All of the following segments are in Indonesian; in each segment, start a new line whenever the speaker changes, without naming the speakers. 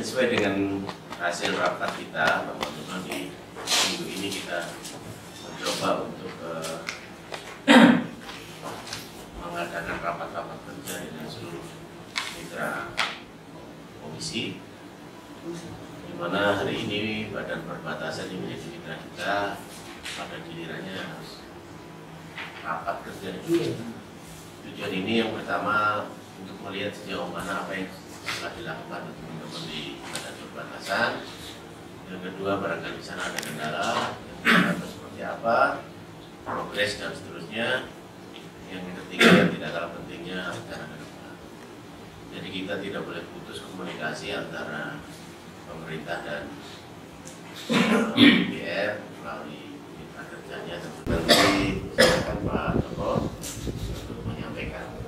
sesuai dengan hasil rapat kita bahwa memang di minggu ini kita mencoba untuk mengadakan rapat-rapat kerja dengan seluruh mitra komisi, di mana hari ini Badan Perbatasan yang menjadi mitra kita pada gilirannya harus rapat kerja. Tujuan ini yang pertama untuk melihat sejauh mana apa yang telah dilakukan oleh teman-teman di Badan Perbatasan. Yang kedua, barangkali di sana ada kendala, yang seperti apa, progres dan seterusnya. Yang ketiga, yang tidak kalah pentingnya, rencana ke depan. Jadi kita tidak boleh putus komunikasi antara pemerintah dan DPR melalui mitra kerjanya. Nanti silakan Pak Joko untuk menyampaikan.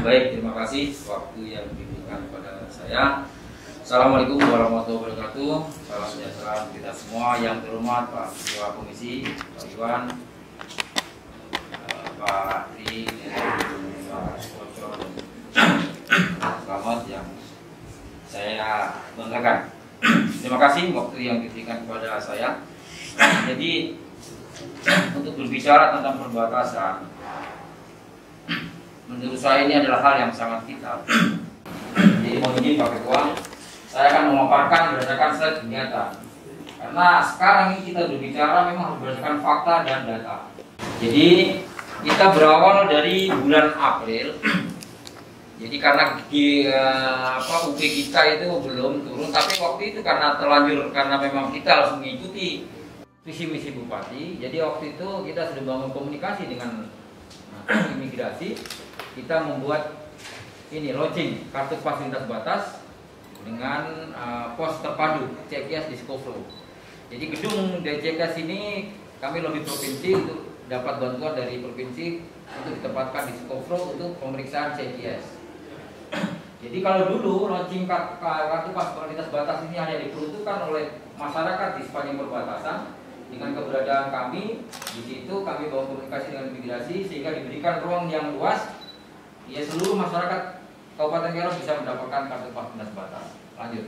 Baik, terima kasih waktu yang diberikan kepada saya. Assalamualaikum warahmatullahi wabarakatuh. Salam sejahtera kita semua. Yang terhormat Pak Ketua Komisi, Pak Iwan, Pak Tri, Pak Kocok, Pak Selamat yang saya banggakan. Terima kasih waktu yang diberikan kepada saya. Jadi untuk berbicara tentang perbatasan, menurut saya ini adalah hal yang sangat vital. Jadi mohon izin Pak Ketua, saya akan memaparkan berdasarkan slide kegiatan. Karena sekarang ini kita berbicara memang berdasarkan fakta dan data. Jadi kita berawal dari bulan April. Jadi karena UP kita itu belum turun, tapi waktu itu karena terlanjur, karena memang kita harus mengikuti visi misi Bupati. Jadi waktu itu kita sudah bangun komunikasi dengan imigrasi. Kita membuat ini launching kartu pas lintas batas dengan pos terpadu CKS di Skoflo. Jadi gedung DCKS ini kami lobby provinsi untuk dapat bantuan dari provinsi untuk ditempatkan di Skoflo untuk pemeriksaan CKS. Jadi kalau dulu launching kartu pas lintas batas ini hanya diperuntukkan oleh masyarakat di sepanjang perbatasan. Dengan keberadaan kami di situ, kami bawa komunikasi dengan imigrasi sehingga diberikan ruang yang luas. Ya, seluruh masyarakat Kabupaten Kero bisa mendapatkan kartu pas lintas batas. Lanjut.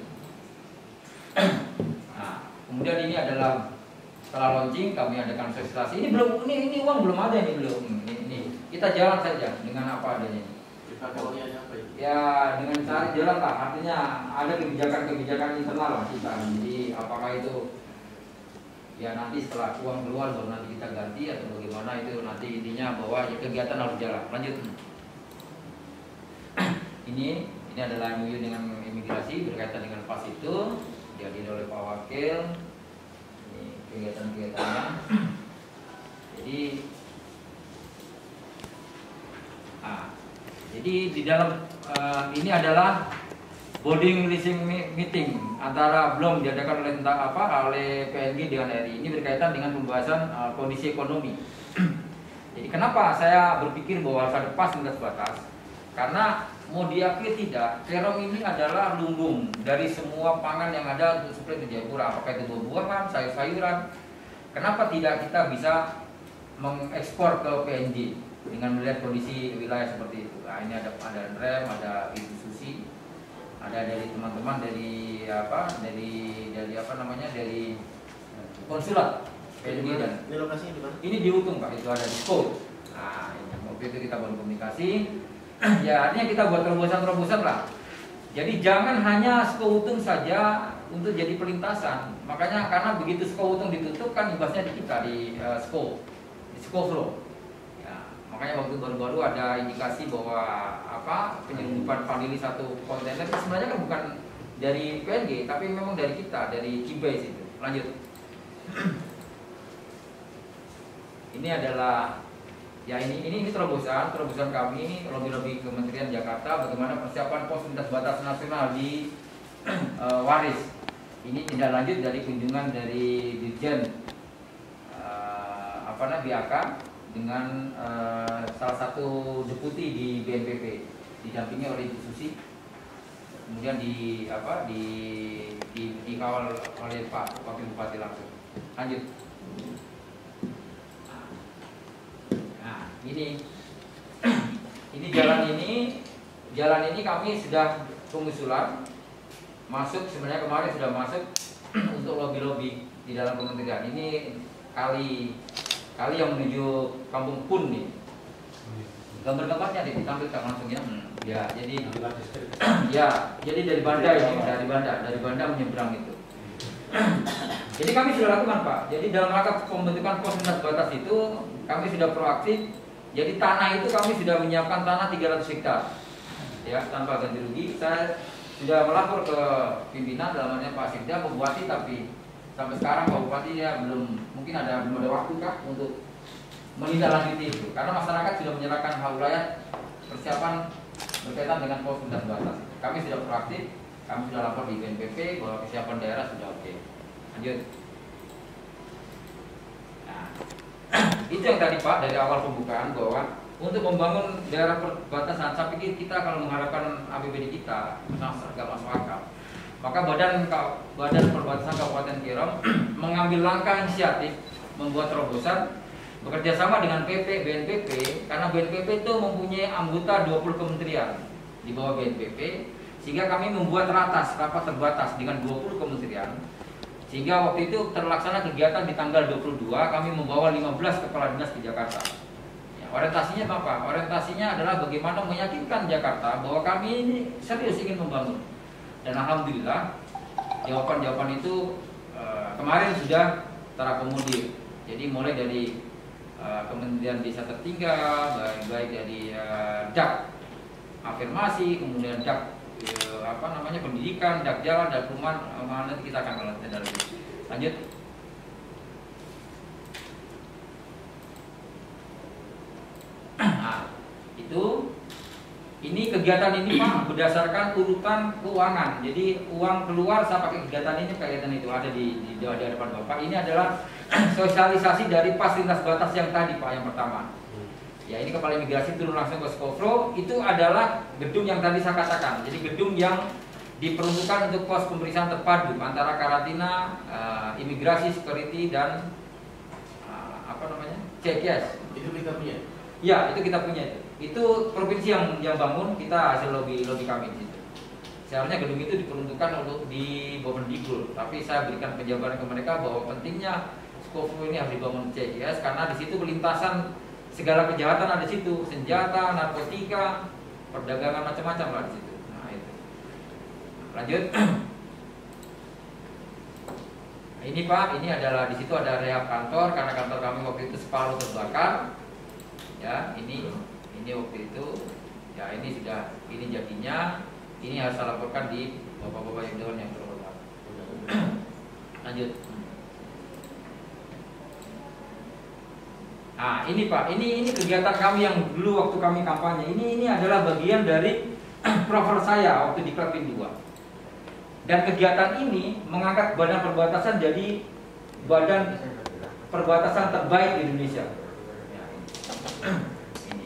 Nah, kemudian ini adalah setelah launching kami adakan sosialisasi. Ini belum, ini uang belum ada, ini belum. Ini kita jalan saja dengan apa adanya. Ya, dengan cari jalan lah. Artinya ada kebijakan-kebijakan internal lah kita. Jadi apakah itu ya nanti setelah uang keluar baru nanti kita ganti atau bagaimana, itu nanti intinya bahwa ya, kegiatan harus jalan. Lanjut. Ini adalah MOU dengan imigrasi berkaitan dengan pas itu dihadiri oleh Pak Wakil. Ini kegiatan-kegiatannya. Jadi di dalam ini adalah boarding releasing meeting antara belum diadakan oleh PNG dengan RI. Ini berkaitan dengan pembahasan kondisi ekonomi. Jadi kenapa saya berpikir bahwa harus ada pas lintas batas? Karena mau diakui tidak, Kero ini adalah lumbung dari semua pangan yang ada untuk suplai ke Jayapura, apakah itu buah-buahan, sayur-sayuran. Kenapa tidak kita bisa mengekspor ke PNG dengan melihat kondisi wilayah seperti itu? Nah, ini ada Rem, ada Ibu Susi, ada dari teman-teman dari konsulat PNG. Dan
ini lokasinya di mana?
Ini di Utung Pak, itu ada di Skol. Nah, waktu itu kita baru komunikasi. Ya, artinya kita buat terobosan-terobosan lah. Jadi jangan hanya Skoutung saja untuk jadi pelintasan. Makanya karena begitu Skoutung ditutup kan imbasnya di kita di Skoflo. Ya, makanya waktu baru-baru ada indikasi bahwa penyelundupan vanili satu kontainer itu sebenarnya kan bukan dari PNG, tapi memang dari kita, dari Cibais itu. Lanjut. Ini adalah ya ini terobosan kami lobby Kementerian Jakarta bagaimana persiapan pos lintas batas nasional di Waris. Ini tindak lanjut dari kunjungan dari Dirjen BAK dengan salah satu deputi di BNPB didampingi oleh Ibu Susi. Kemudian dikawal oleh Pak Wakil Bupati langsung. Lanjut. Ini ini jalan ini kami sudah pengusulan masuk, sebenarnya kemarin sudah masuk untuk lobby-lobby di dalam kementerian. Ini kali yang menuju Kampung Pun nih. Gambar-gambarnya ditampilkan langsung ya. Ya, jadi jadi dari Banda ini, dari Banda menyeberang itu. Jadi kami sudah lakukan Pak. Jadi dalam rangka pembentukan pos lintas batas itu kami sudah proaktif. Jadi tanah itu kami sudah menyiapkan tanah 300 hektar. Ya, tanpa ganti rugi. Saya sudah melapor ke pimpinan dalam halnya Pak Sekda, Pak Bupati, tapi sampai sekarang Pak Bupati ya belum ada waktu kah untuk menindaklanjuti itu. Karena masyarakat sudah menyerahkan hak wilayah persiapan berkaitan dengan pos lintas batas. Kami sudah proaktif, kami sudah lapor di BNPB bahwa kesiapan daerah sudah oke. Lanjut. Nah, itu yang tadi Pak dari awal pembukaan bahwa untuk membangun daerah perbatasan, saya pikir kita kalau mengharapkan APBD kita nggak masuk akal. Maka Badan Perbatasan Kabupaten Kerom mengambil langkah inisiatif membuat terobosan bekerja sama dengan BNPB, karena BNPB itu mempunyai anggota 20 kementerian di bawah BNPB, sehingga kami membuat rapat terbatas dengan 20 kementerian. Sehingga waktu itu terlaksana kegiatan di tanggal 22, kami membawa 15 kepala dinas ke Jakarta. Ya, orientasinya apa? Orientasinya adalah bagaimana meyakinkan Jakarta bahwa kami ini serius ingin membangun. Dan alhamdulillah jawaban-jawaban itu kemarin sudah terakomodir. Jadi mulai dari Kementerian Desa Tertinggal, baik dari DAK afirmasi, kemudian DAK pendidikan, DAK jalan, DAK perumahan, nanti kita akan lanjut. Nah, ini kegiatan ini Pak berdasarkan urutan keuangan. Jadi uang keluar saya pakai kegiatan ini, kegiatan itu ada di depan Bapak. Ini adalah sosialisasi dari pas lintas batas yang tadi Pak, yang pertama. Ya, ini kepala imigrasi turun langsung ke Skoflo. Itu adalah gedung yang tadi saya katakan. Jadi gedung yang diperuntukkan untuk pos pemeriksaan terpadu antara karantina, imigrasi, security dan CKS.
Itu kita punya.
Ya, itu kita punya itu. Itu provinsi yang bangun, kita hasil lobby kami di situ. Seharusnya gedung itu diperuntukkan untuk di Bomendikbud, tapi saya berikan penjabaran ke mereka bahwa pentingnya Skoflo ini harus dibangun CKS karena di situ pelintasan segala kejahatan ada di situ, senjata, narkotika, perdagangan macam-macam lah di situ. Nah, itu. Lanjut. Ini Pak, ini adalah di situ ada rehab kantor karena kantor kami waktu itu separuh terbakar. Ya, ini waktu itu. Ya, ini sudah jadinya. Ini harus saya laporkan di Bapak-bapak yang dewan yang terhormat. Lanjut. Nah, ini Pak, ini kegiatan kami yang dulu waktu kami kampanye. Ini adalah bagian dari profil saya waktu di Klapin 2. Dan kegiatan ini mengangkat badan perbatasan jadi badan perbatasan terbaik di Indonesia.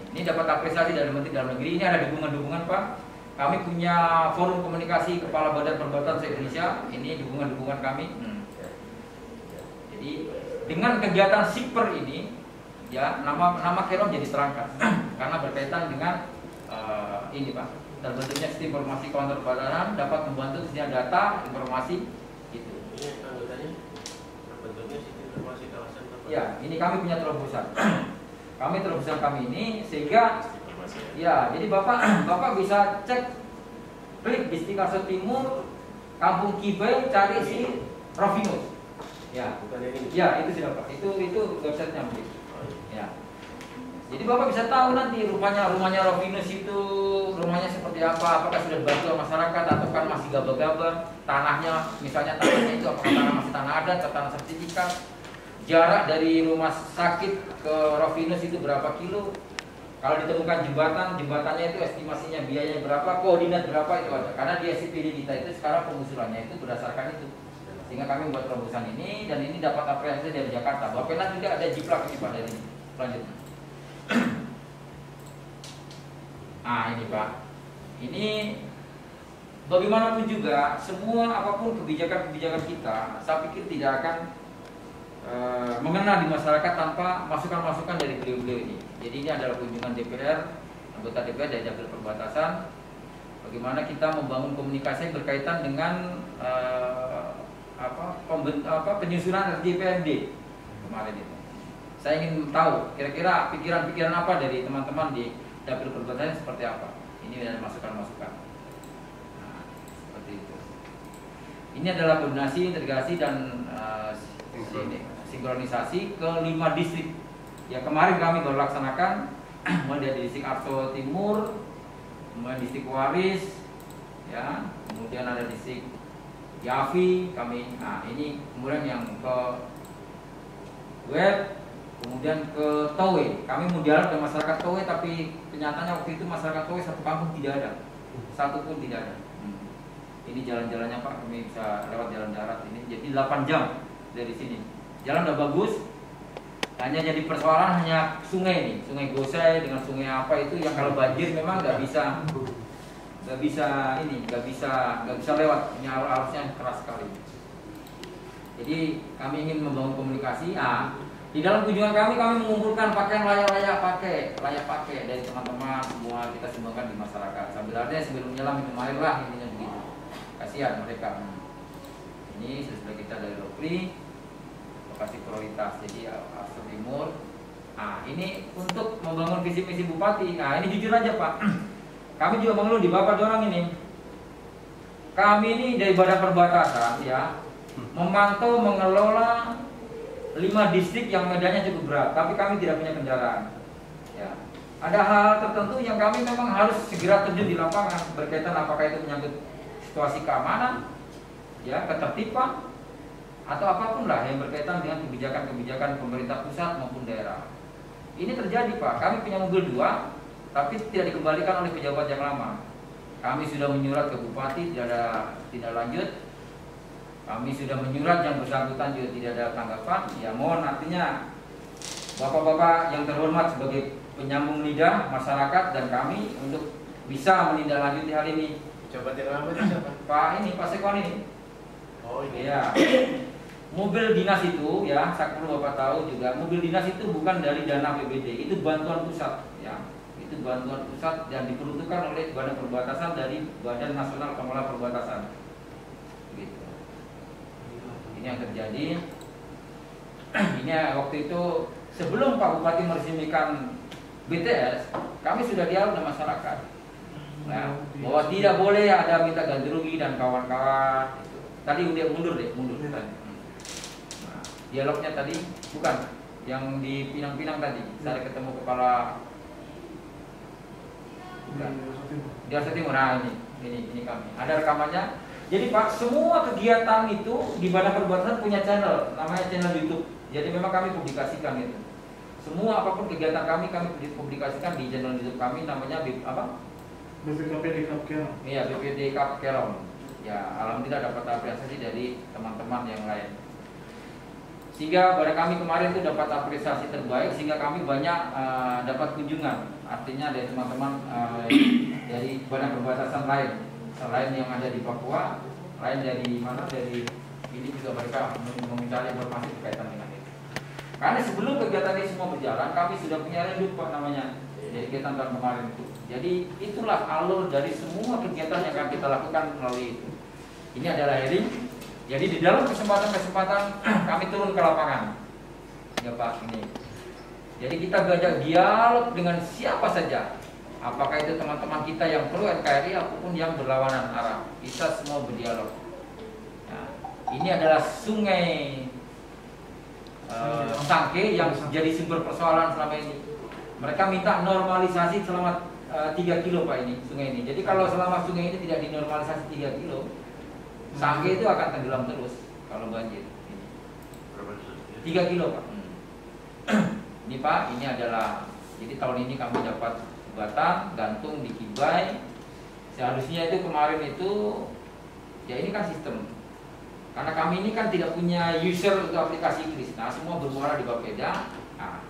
Ini dapat apresiasi dari Menteri Dalam Negeri. Ini ada dukungan-dukungan Pak. Kami punya forum komunikasi kepala badan perbatasan se-Indonesia. Ini dukungan-dukungan kami. Jadi dengan kegiatan SIPER ini, ya nama Kerom jadi terangkat karena berkaitan dengan ini Pak, terbentuknya sistem informasi kawasan perbatasan dapat membantu sediaan data informasi itu.
Ini anggotanya terbentuknya sistem informasi kawasan perbatasan.
Ya, ini kami punya terobosan. Terobosan kami ini sehingga ya, jadi Bapak bisa cek, klik di Stikarso Timur, Kampung Kibai, cari si Rovinus. Ya,
bukan ini.
Ya, itu sudah Pak. Itu websitenya mungkin. Ya. Jadi Bapak bisa tahu nanti rumahnya Rovinus itu rumahnya seperti apa, apakah sudah dibantu masyarakat atau kan masih gaba-gaba, tanahnya itu apakah tanah masih tanah adat atau tanah sertifikat, jarak dari rumah sakit ke Rovinus itu berapa kilo, kalau ditemukan jembatannya itu estimasinya biayanya berapa, koordinat berapa itu ada, karena di SCPD kita itu sekarang pengusulannya itu berdasarkan itu. Sehingga kami membuat terobosan ini dan ini dapat apresiasi dari Jakarta. Bapak nanti juga ada jiplak ini Pak dari ini. Lanjut. Nah ini Pak, ini bagaimanapun juga semua apapun kebijakan kita, saya pikir tidak akan mengena di masyarakat tanpa masukan-masukan dari beliau-beliau ini. Jadi ini adalah kunjungan DPR anggota DPR dari dapil perbatasan, bagaimana kita membangun komunikasi berkaitan dengan penyusunan RJPMD kemarin itu. Saya ingin tahu kira-kira pikiran-pikiran apa dari teman-teman di dapil perbatasan seperti apa. Ini ada masukan-masukan. Nah, seperti itu. Ini adalah koordinasi, integrasi dan sinkronisasi ke 5 distrik. Ya kemarin kami baru laksanakan mulai dari distrik Arso Timur, kemudian distrik Waris, ya, kemudian ada distrik Yafi kami. Nah ini kemudian yang ke Web, kemudian ke Towe. Kami mau dialog dengan masyarakat Towe, tapi kenyataannya waktu itu masyarakat Towe satu kampung tidak ada, satu pun tidak ada. Ini jalan-jalannya Pak, kami bisa lewat jalan darat ini. Jadi 8 jam dari sini. Jalan udah bagus, hanya jadi persoalan hanya sungai ini, Sungai Gosai dengan sungai apa itu yang kalau banjir memang nggak bisa lewat. Ini arusnya keras sekali. Jadi kami ingin membangun komunikasi. Di dalam kunjungan kami mengumpulkan pakaian layak pakai dari teman-teman semua, kita sumbangkan di masyarakat. Sebelum nyelam minum air lah, intinya begitu. Kasihan mereka. Ini sesudah kita dari Lokri, lokasi prioritas. Jadi Arso Timur. Ini untuk membangun visi misi bupati. Ini jujur aja Pak. Kami juga mengeluh di Bapak dorang ini. Kami ini dari Badan Perbatasan ya, memantau mengelola 5 distrik yang medannya cukup berat, tapi kami tidak punya kendaraan. Ya. Ada hal tertentu yang kami memang harus segera terjun di lapangan berkaitan apakah itu menyangkut situasi keamanan, ya, ketertiban, atau apapun lah yang berkaitan dengan kebijakan-kebijakan pemerintah pusat maupun daerah. Ini terjadi Pak. Kami punya mobil 2, tapi tidak dikembalikan oleh pejabat yang lama. Kami sudah menyurat ke bupati, tidak ada tindak lanjut. Kami sudah menyurat yang bersangkutan juga tidak ada tanggapan. Ya mohon artinya bapak-bapak yang terhormat sebagai penyambung lidah masyarakat dan kami untuk bisa menindaklanjuti hal ini.
Coba yang lama itu siapa?
Pak Sekwan ini.
Oh ini.
Ya. Mobil dinas itu ya, saya perlu Bapak tahu juga, mobil dinas itu bukan dari dana APBD, itu bantuan pusat ya. Itu bantuan pusat dan diperuntukkan oleh Badan Perbatasan dari Badan Nasional Pengelola Perbatasan. Gitu. Ini yang terjadi. Ini waktu itu sebelum Pak Bupati meresmikan BTS, kami sudah dialog dengan masyarakat. Nah, bahwa tidak boleh ada minta ganti rugi dan kawan-kawan. Gitu. Tadi udah mundur tadi. Nah, dialognya tadi bukan yang di Pinang-Pinang tadi. Saya ketemu kepala di Arso Timur. Nah, ini kami. Ada rekamannya. Jadi Pak, semua kegiatan itu di Badan Perbatasan punya channel, namanya channel YouTube. Jadi memang kami publikasikan itu. Semua apapun kegiatan kami publikasikan di channel YouTube kami, namanya
BPD Cup Kerong.
Iya, BPD Cup Kerong. Ya, alhamdulillah dapat apresiasi dari teman-teman yang lain. Sehingga pada kami kemarin itu dapat apresiasi terbaik, sehingga kami banyak dapat kunjungan. Artinya dari teman-teman dari Badan Perbatasan lain, selain yang ada di Papua, lain dari mana, dari ini juga mereka meminta informasi berkaitan dengan itu. Karena sebelum kegiatan ini semua berjalan, kami sudah punya redup Pak namanya, dari kegiatan tahun kemarin itu. Jadi itulah alur dari semua kegiatan yang akan kita lakukan melalui itu. Ini adalah hearing. Jadi di dalam kesempatan-kesempatan kami turun ke lapangan. Ya Pak, ini. Jadi kita belajar dialog dengan siapa saja. Apakah itu teman-teman kita yang perlu NKRI ataupun yang berlawanan arah. Kita semua berdialog. Nah, ini adalah sungai Sangke yang jadi sumber persoalan selama ini. Mereka minta normalisasi selama 3 kilo Pak ini, sungai ini. Jadi kalau selama sungai ini tidak dinormalisasi 3 kilo, Sangke itu akan tenggelam terus kalau banjir. 3 kilo Pak. Ini Pak, ini adalah, jadi tahun ini kami dapat jembatan gantung di Kibai. Seharusnya itu kemarin itu, ya ini kan sistem. Karena kami ini kan tidak punya user untuk aplikasi Inggris. Nah semua bermuara di Bapeda. Nah,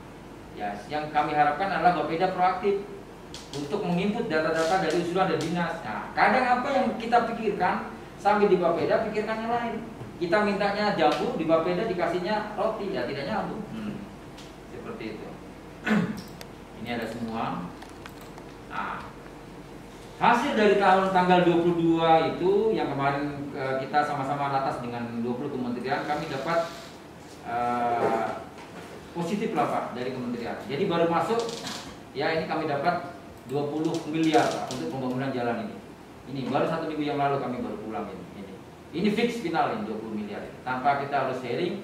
ya yang kami harapkan adalah Bapeda proaktif untuk menginput data-data dari usulan dari dinas. Nah kadang apa yang kita pikirkan sampai di Bapeda pikirkan yang lain. Kita mintanya jambu, di Bapeda dikasihnya roti, ya tidak nyambung. Seperti itu. Ini ada semua. Nah, hasil dari tahun tanggal 22 itu yang kemarin kita sama-sama ratas dengan 20 kementerian, kami dapat positif lah Pak dari kementerian. Jadi baru masuk ya ini kami dapat 20 miliar Pak untuk pembangunan jalan ini. Ini baru 1 minggu yang lalu kami baru pulang ini. Ini fix final ini 20 miliar ini. Tanpa kita harus sharing,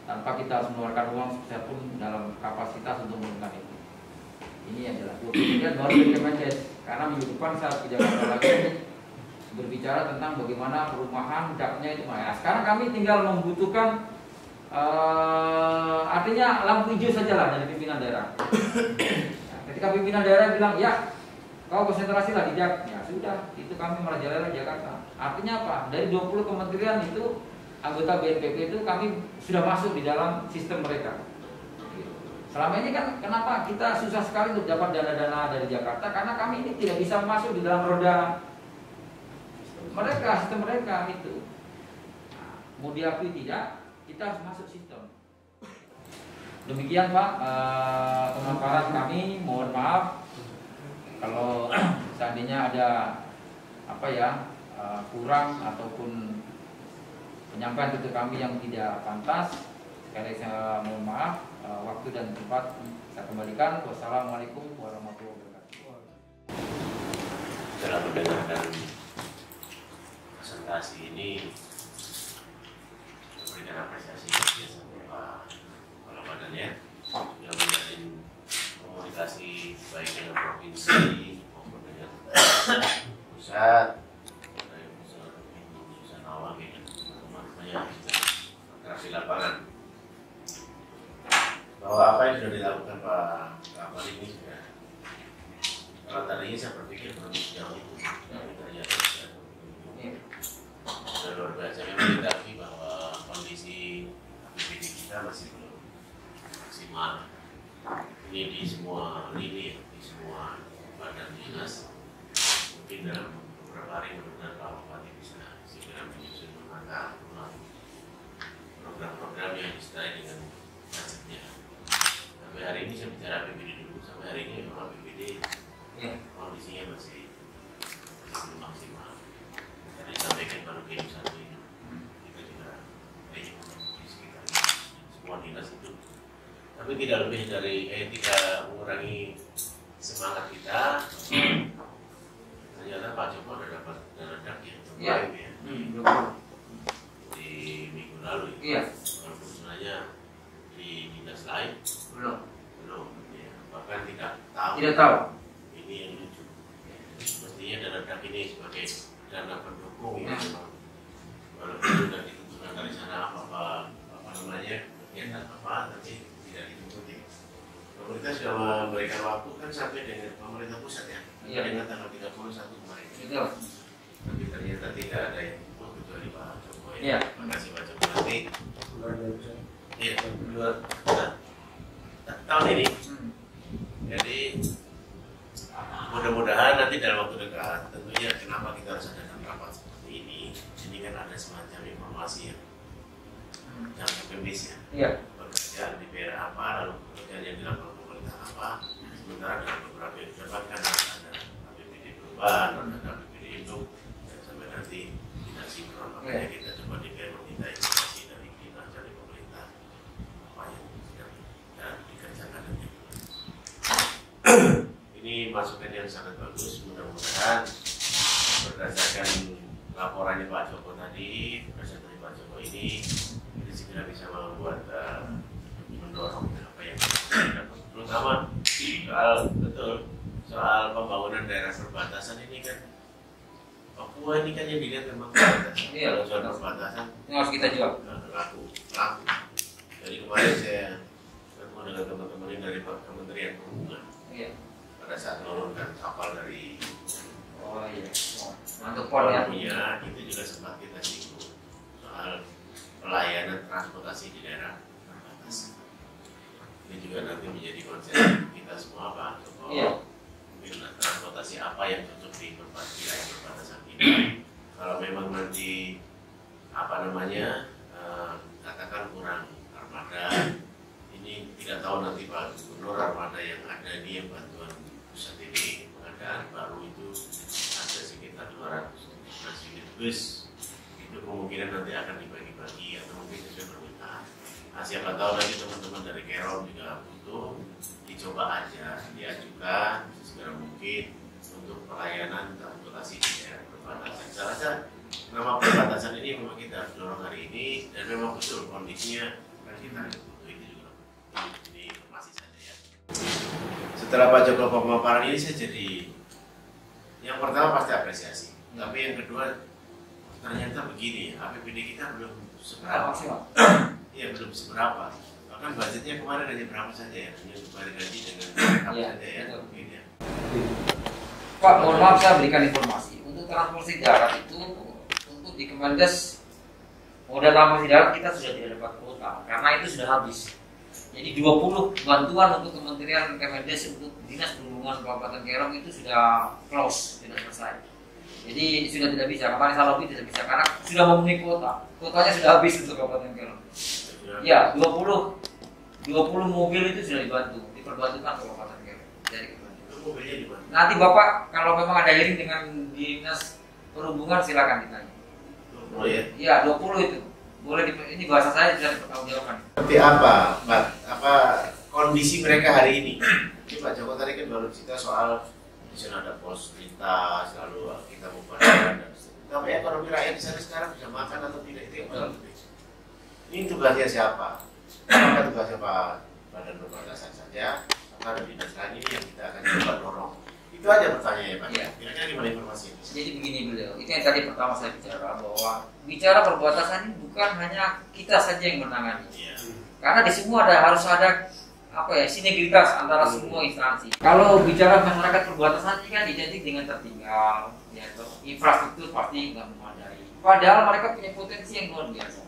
tanpa kita harus mengeluarkan uang sebesar pun dalam kapasitas untuk melakukan itu. Ini adalah 20 miliar baru dari Kemenkes. Karena minggu depan saat ke Jakarta lagi berbicara tentang bagaimana perumahan daknya itu. Nah, sekarang kami tinggal membutuhkan artinya lampu hijau saja lah dari pimpinan daerah. Nah, ketika pimpinan daerah bilang ya kau konsentrasi lah di Jak, ya sudah, itu kami merajalela Jakarta. Artinya apa? Dari 20 kementerian itu anggota BNPB itu kami sudah masuk di dalam sistem mereka. Selama ini kan kenapa kita susah sekali untuk dapat dana-dana dari Jakarta, karena kami ini tidak bisa masuk di dalam roda mereka, sistem mereka itu. Nah, mau diakui tidak, kita harus masuk sistem. Demikian Pak pemaparan kami. Mohon maaf kalau seandainya ada apa ya kurang ataupun penyampaian tutur kami yang tidak pantas. Sekali lagi saya mohon maaf. Waktu dan tempat saya kembalikan. Wassalamualaikum warahmatullahi wabarakatuh.
Setelah mendengarkan presentasi ini, memberikan apresiasi sama Pak Kepala Badan ya, sudah menjalin komunikasi baik dengan provinsi maupun dengan pusat, dari pusat awal gitu, teman-temannya bergerak di lapangan. Bahwa apa yang sudah dilakukan Pak Kapal ini sudah, kalau tadinya saya berpikir belum sejauh itu, tapi ternyata sudah luar biasa. Memang kita akui bahwa kondisi APBD kita masih belum maksimal. Ini di semua lini, di semua badan dinas. Mungkin dalam beberapa hari mudah-mudahan Pak Bupati bisa segera menyusun menata program-program yang disertai dengan budgetnya. Sampai hari ini saya bicara APBD dulu. Sampai hari ini memang APBD kondisinya masih belum maksimal. Tadi sampaikan baru ke satu ini. Kita juga di sekitar semua dinas itu. Tapi tidak lebih dari tidak mengurangi semangat kita. Ternyata Pak Joko ada dapat dana dak yang terbaik ya. Di minggu lalu ya. Walaupun sebenarnya di dinas lain belum ya. Bahkan tidak tahu ini yang lucu. Mestinya dana dak ini sebagai dana pendukung ya. Walaupun sudah ditentukan dari sana apa namanya kegiatan apa, tapi tidak diikuti. Pemerintah sudah memberikan waktu kan sampai dengan pemerintah pusat ya. Dengan tanggal 31 kemarin. Tapi ternyata tidak ada yang ikut kecuali Pak Jokowi. Terima kasih Pak Jokowi. Iya, tahun ini. Jadi mudah-mudahan nanti dalam waktu dekat, tentunya kenapa kita harus ada rapat seperti ini. Ini kan ada semacam informasi yang kemis ya. Pekerjaan di daerah apa, lalu pekerjaan yang dilakukan pemerintah apa. Sementara dalam beberapa yang didapatkan ada APBD perubahan, ada APBD induk, dan sampai nanti tidak sinkron. Makanya kita coba meminta informasi dari kita, dari pemerintah apa yang sedang dikerjakan nanti. Ini masukan yang sangat bagus. Mudah-mudahan berdasarkan laporannya Pak Joko tadi, presentasi Pak Joko ini segera bisa membuat mendorong apa yang kita terutama soal pembangunan daerah perbatasan ini kan. Papua ini kan yang dilihat memang perbatasan. Kalau soal perbatasan
ini harus kita jual.
Laku. Jadi kemarin saya bertemu dengan teman-teman ini dari Kementerian Perhubungan. Pada saat menurunkan kapal dari
Mantap
ya, itu juga sempat kita singgung soal pelayanan transportasi di daerah perbatasan. Ini juga nanti menjadi konsen kita semua Pak Joko. Mungkin transportasi apa yang cocok di wilayah perbatasan kita. Kalau memang nanti katakan kurang armada, ini tidak tahu nanti Pak Gubernur armada yang ada ini yang bantuan pusat ini bagus, itu kemungkinan nanti akan dibagi-bagi atau mungkin sesuai permintaan. Nah, siapa tahu nanti teman-teman dari Kerom juga butuh, dicoba aja, diajukan segera mungkin untuk pelayanan transportasi di daerah perbatasan. Saya rasa nama perbatasan ini memang kita harus dorong hari ini, dan memang betul kondisinya kan kita butuh itu juga. Ini informasi saja ya. Setelah Pak Joko pemaparan ini, saya jadi yang pertama pasti apresiasi, tapi yang kedua ternyata begini, APBD kita belum seberapa. Iya, belum seberapa. Bahkan budgetnya kemarin hanya berapa saja ya, hanya untuk bayar gaji dengan rekap saja ya, mungkin ya.
Pak, mohon maaf saya berikan informasi. Untuk transportasi darat itu, untuk di Kemendes, moda transportasi darat kita sudah tidak dapat kuota, karena itu sudah habis. Jadi 20 bantuan untuk Kementerian Kemendes untuk Dinas Perhubungan Kabupaten Kerom itu sudah close, tidak selesai. Jadi sudah tidak bisa, kemarin saya lobby tidak bisa, karena sudah memenuhi kuota. Kuotanya sudah habis untuk Kabupaten Kerom. Ya, 20 mobil itu sudah diperbantukan ke Kabupaten Kerom dari Kementerian. Nanti Bapak kalau memang ada hearing dengan Dinas Perhubungan silakan ditanya.
Oh ya?
Iya, 20 itu. Boleh ini bahasa saya bisa dipertanggungjawabkan.
Seperti apa, Pak? Apa kondisi mereka hari ini? Ini Pak Joko tadi kan baru cerita soal di sana ada pos lintas, lalu kita memperhatikan. Tapi ekonomi rakyat di sana sekarang bisa makan atau tidak, itu yang paling penting. Ini tugasnya siapa? Apakah tugasnya Pak Badan Perbatasan saja? Atau ada dinas lain ini yang kita akan coba dorong? Itu aja pertanyaannya Pak.
Iya.
Kira-kira gimana informasi ini?
Jadi begini beliau, itu yang tadi pertama saya bicara, bahwa bicara perbatasan ini bukan hanya kita saja yang menangani.
Iya.
Karena di semua harus ada sinergitas antara semua instansi. Kalau bicara masyarakat perbatasan ini kan identik dengan tertinggal, ya, infrastruktur pasti nggak memadai. Padahal mereka punya potensi yang luar biasa.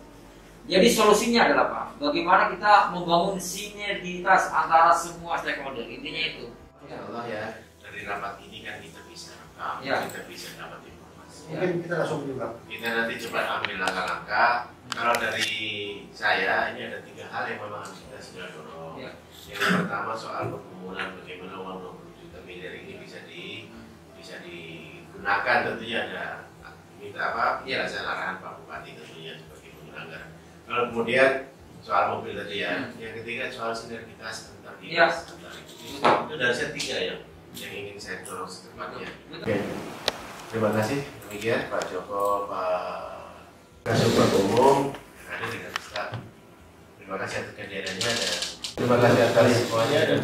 Jadi solusinya adalah Pak, bagaimana kita membangun sinergitas antara semua stakeholder, intinya itu.
Ya Allah ya, dari rapat ini kan kita bisa rekam,
Ya.
kita bisa dapat informasi.
Mungkin kita langsung juga.
Kita nanti coba ambil langkah-langkah. Kalau dari saya, ini ada 3 hal yang memang harus kita segera dorong.
Ya.
Yang pertama soal pergumulan, bagaimana uang 20 juta miliar ini bisa digunakan, tentunya ada minta apa?
Ya.
Penjelasan arahan Pak Bupati tentunya sebagai penyelenggara. Kalau kemudian soal mobil tadi ya, yang ketiga soal sinergitas antar dinas, antar itu dari saya 3 yang ingin saya dorong secepatnya. Oke. Terima kasih. Demikian Pak Joko, Pak Kasubag Umum, ada dengan kita. Terima kasih atas kehadirannya dan terima kasih atas semuanya dan